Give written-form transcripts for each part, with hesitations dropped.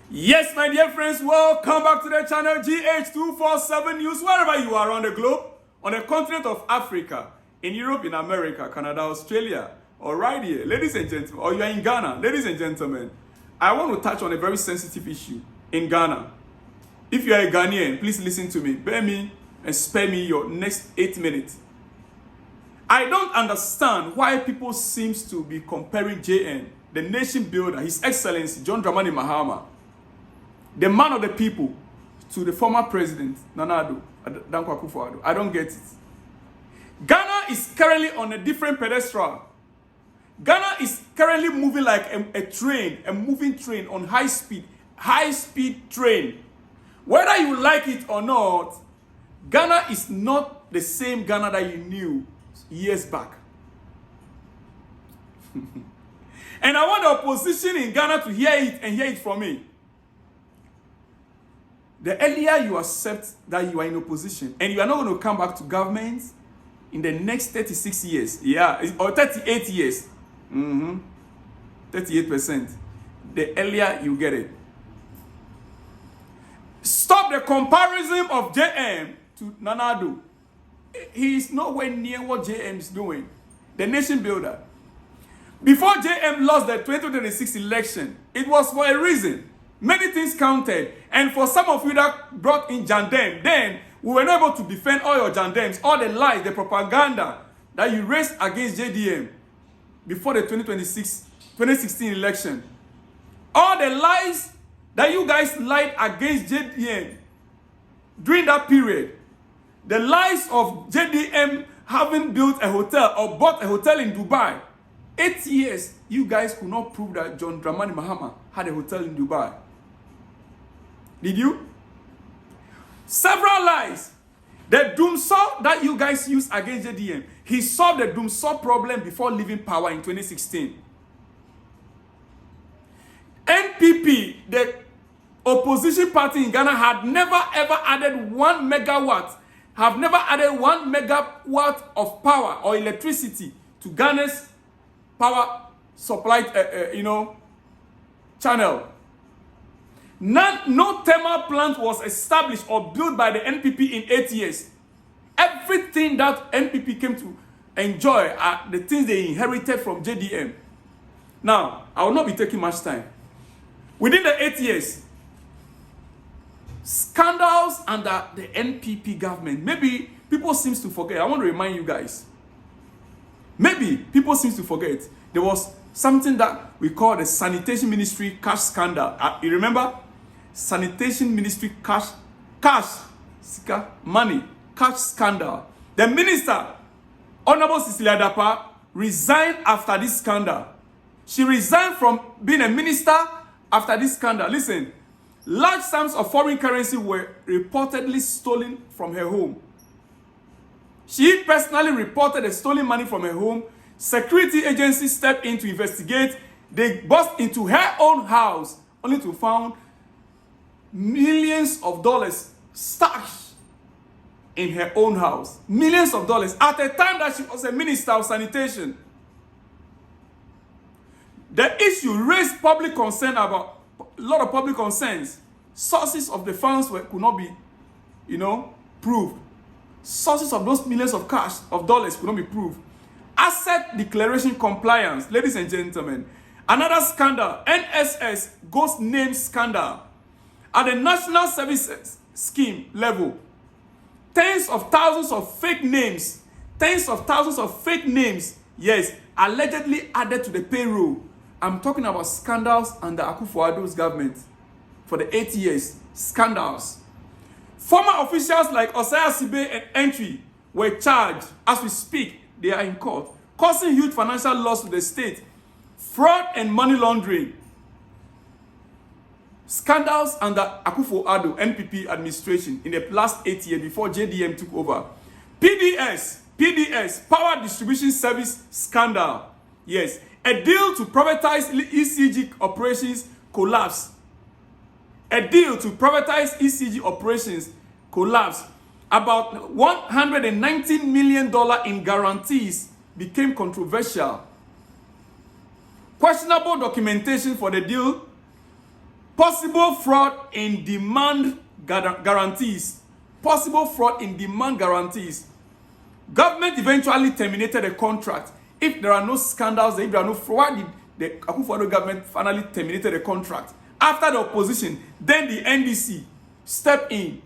Yes, my dear friends, welcome back to the channel GH247 News, wherever you are around the globe, on the continent of Africa, in Europe, in America, Canada, Australia, or right here, ladies and gentlemen, or you are in Ghana, ladies and gentlemen, I want to touch on a very sensitive issue in Ghana. If you are a Ghanaian, please listen to me, bear me and spare me your next 8 minutes. I don't understand why people seem to be comparing JN, the nation builder, His Excellency John Dramani Mahama, the man of the people, to the former president, Nana Addo. I don't get it. Ghana is currently on a different pedestal. Ghana is currently moving like a moving train on high speed train. Whether you like it or not, Ghana is not the same Ghana that you knew years back. And I want the opposition in Ghana to hear it and hear it from me. The earlier you accept that you are in opposition and you are not going to come back to government in the next 36 years, or 38 years, 38%, the earlier you get it. Stop the comparison of JM to Nana Addo. He is nowhere near what JM is doing, the nation builder. Before JM lost the 2026 election, it was for a reason. Many things counted. And for some of you that brought in Jandem, then we were not able to defend all your Jandems, all the lies, the propaganda that you raised against JDM before the 2016 election. All the lies that you guys lied against JDM during that period. The lies of JDM having built a hotel or bought a hotel in Dubai. 8 years, you guys could not prove that John Dramani Mahama had a hotel in Dubai. Did you? Several lies. The doomsaw that you guys used against JDM, he solved the doomsaw problem before leaving power in 2016. NPP, the opposition party in Ghana, had never ever added 1 megawatt, have never added 1 megawatt of power or electricity to Ghana's power supply, channel. No thermal plant was established or built by the NPP in 8 years. Everything that NPP came to enjoy are the things they inherited from JDM. Now, I will not be taking much time. Within the 8 years, scandals under the NPP government. Maybe people seem to forget. I want to remind you guys. Maybe people seem to forget. There was something that we call the Sanitation Ministry cash scandal. You remember? Sanitation Ministry cash scandal. The minister, Honorable Cecilia Dapa, resigned after this scandal. She resigned from being a minister after this scandal. Listen, large sums of foreign currency were reportedly stolen from her home. She personally reported the stolen money from her home. Security agencies stepped in to investigate. They burst into her own house only to find millions of dollars stashed in her own house. Millions of dollars at a time that she was a minister of sanitation. The issue raised public concern about a lot of public concerns. Sources of the funds could not be, proved. Sources of those millions of cash, of dollars, could not be proved. Asset declaration compliance, ladies and gentlemen. Another scandal, NSS ghost name scandal. At the National Services Scheme level, tens of thousands of fake names, yes, allegedly added to the payroll. I'm talking about scandals under Akufo-Addo's government for the 8 years. Scandals. Former officials like Osaya Sibe and Entry were charged. As we speak, they are in court, causing huge financial loss to the state, fraud and money laundering. Scandals under Akufo-Addo NPP administration in the last 8 years before JDM took over. PDS, Power Distribution Service scandal. Yes, a deal to privatize ECG operations collapsed. About $119 million in guarantees became controversial. Questionable documentation for the deal Possible fraud in demand guarantees. Possible fraud in demand guarantees. Government eventually terminated the contract. If there are no scandals, if there are no fraud, why did the Akufo-Addo government finally terminated the contract? After the opposition, then the NDC stepped in.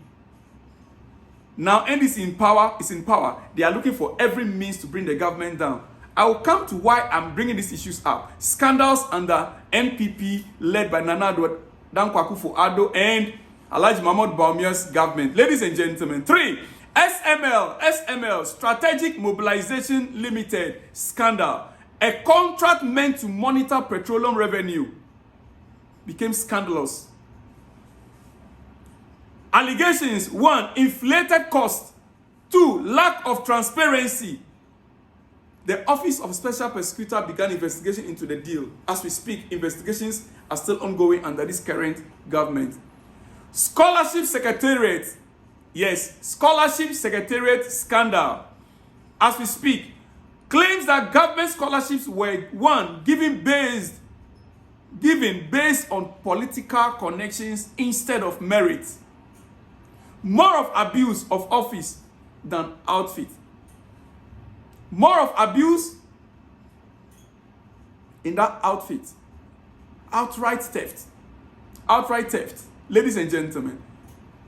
Now NDC is in power. They are looking for every means to bring the government down. I will come to why I'm bringing these issues up. Scandals under NPP led by Nana Addo, Akufo-Addo, and Alhaji Mahmoud Bawumia's government. Ladies and gentlemen, 3. SML, Strategic Mobilization Limited scandal. A contract meant to monitor petroleum revenue became scandalous. Allegations: 1. Inflated cost. 2. Lack of transparency. The Office of Special Prosecutor began investigation into the deal. As we speak, investigations are still ongoing under this current government. Scholarship Secretariat. Yes, Scholarship Secretariat scandal. As we speak, claims that government scholarships were given based on political connections instead of merit. More of abuse of office than outfit. More of abuse in that outfit. Outright theft. Outright theft. Ladies and gentlemen,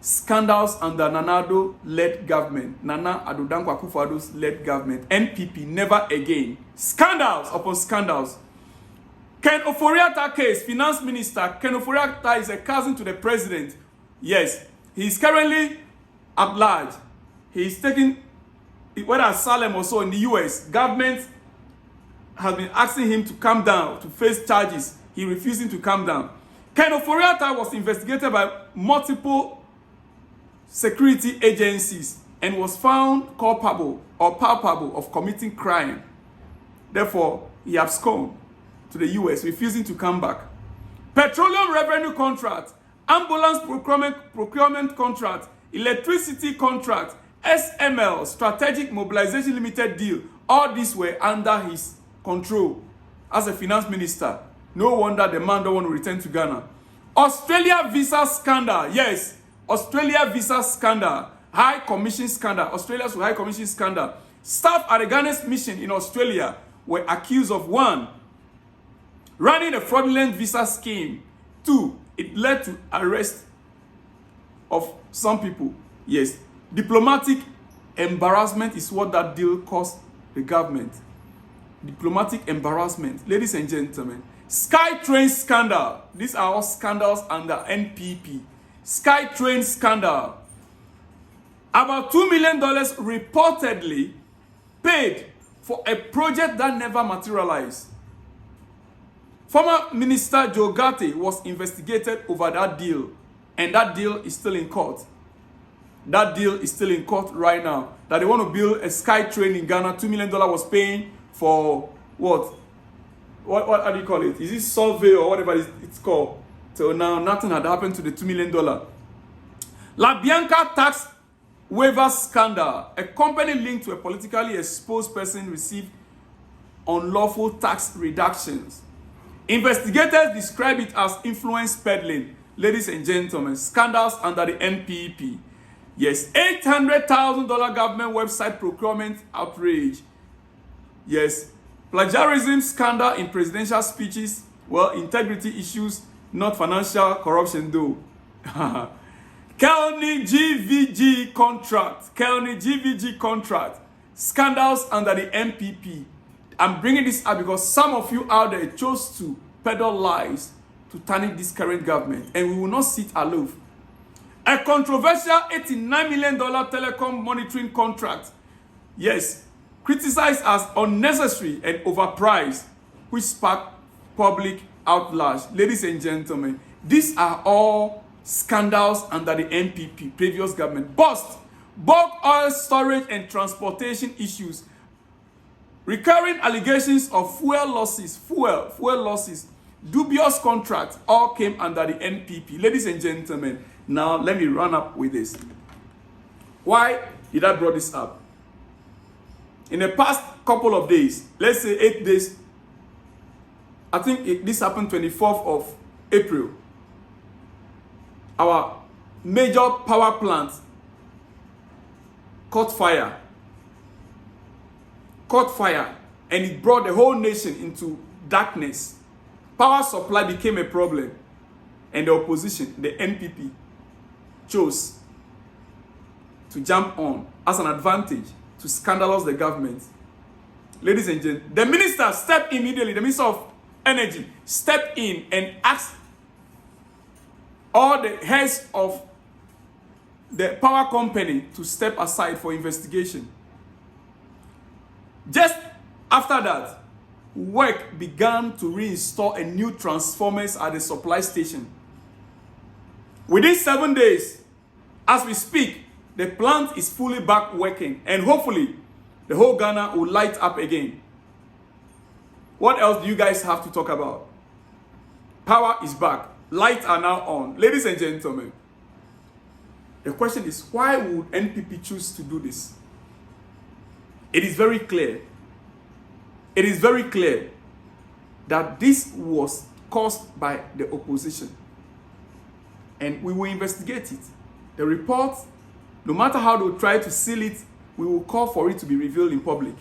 scandals under Nana Addo-led government. Nana Addo Dankwa Akufo-Addo's led government. NPP, never again. Scandals upon scandals. Ken Ofori-Atta case, finance minister. Ken Ofori-Atta is a cousin to the president. Yes, he is currently at large. He is taking, whether asylum or so in the US, government has been asking him to come down, to face charges. He refusing to come down. Ken Ofori-Atta was investigated by multiple security agencies and was found culpable or palpable of committing crime. Therefore, he absconded to the US, refusing to come back. Petroleum revenue contract, ambulance procurement contract, electricity contract, SML, Strategic Mobilization Limited deal. All these were under his control as a finance minister. No wonder the man don't want to return to Ghana. Australia visa scandal. Yes, Australia visa scandal. High Commission scandal. Australia's High Commission scandal. Staff at the Ghana's mission in Australia were accused of 1. Running a fraudulent visa scheme. 2. It led to arrest of some people. Yes. Diplomatic embarrassment is what that deal cost the government. Diplomatic embarrassment. Ladies and gentlemen. SkyTrain scandal. These are all scandals under NPP. SkyTrain scandal. About $2 million reportedly paid for a project that never materialized. Former Minister Joe Gatti was investigated over that deal, and that deal is still in court. That deal is still in court right now. That they want to build a SkyTrain in Ghana. $2 million was for what? What do you call it? Is it survey or whatever it's called? So now nothing had happened to the $2 million. La Bianca tax waiver scandal. A company linked to a politically exposed person received unlawful tax reductions. Investigators describe it as influence peddling. Ladies and gentlemen, scandals under the NPP. Yes, $800,000 government website procurement outrage. Yes, plagiarism scandal in presidential speeches. Well, integrity issues, not financial corruption though. Kelny GVG contract. Kelny GVG contract. Scandals under the NPP. I'm bringing this up because some of you out there chose to peddle lies to tarnish this current government, and we will not sit aloof. A controversial $89 million telecom monitoring contract. Yes, criticized as unnecessary and overpriced, which sparked public outrage. Ladies and gentlemen, these are all scandals under the NPP, previous government. Bust, bulk oil storage and transportation issues, recurring allegations of fuel losses, dubious contracts, all came under the NPP. Ladies and gentlemen, now let me run up with this. Why did I bring this up? In the past couple of days, let's say 8 days, I think this happened 24th of April. our major power plant caught fire, and it brought the whole nation into darkness. Power supply became a problem, and the opposition, the NPP, chose to jump on as an advantage to scandalize the government. Ladies and gentlemen, the minister stepped immediately, the Minister of Energy stepped in and asked all the heads of the power company to step aside for investigation. Just after that, work began to reinstall a new transformers at the supply station. Within 7 days, as we speak, the plant is fully back working, and hopefully the whole Ghana will light up again. What else do you guys have to talk about? Power is back. Lights are now on. Ladies and gentlemen, the question is, why would NPP choose to do this? It is very clear. It is very clear that this was caused by the opposition. And we will investigate it. The report, no matter how they try to seal it, we will call for it to be revealed in public.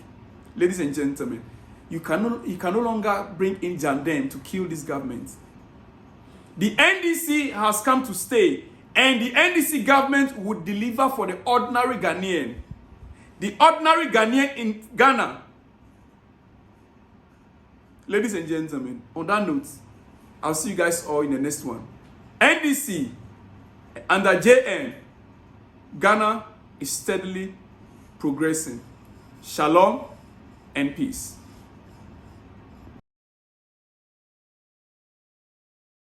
Ladies and gentlemen, you can no longer bring in Jandem to kill this government. The NDC has come to stay, and the NDC government would deliver for the ordinary Ghanaian. The ordinary Ghanaian in Ghana. Ladies and gentlemen, on that note, I'll see you guys all in the next one. NDC under JM, Ghana is steadily progressing. Shalom and peace.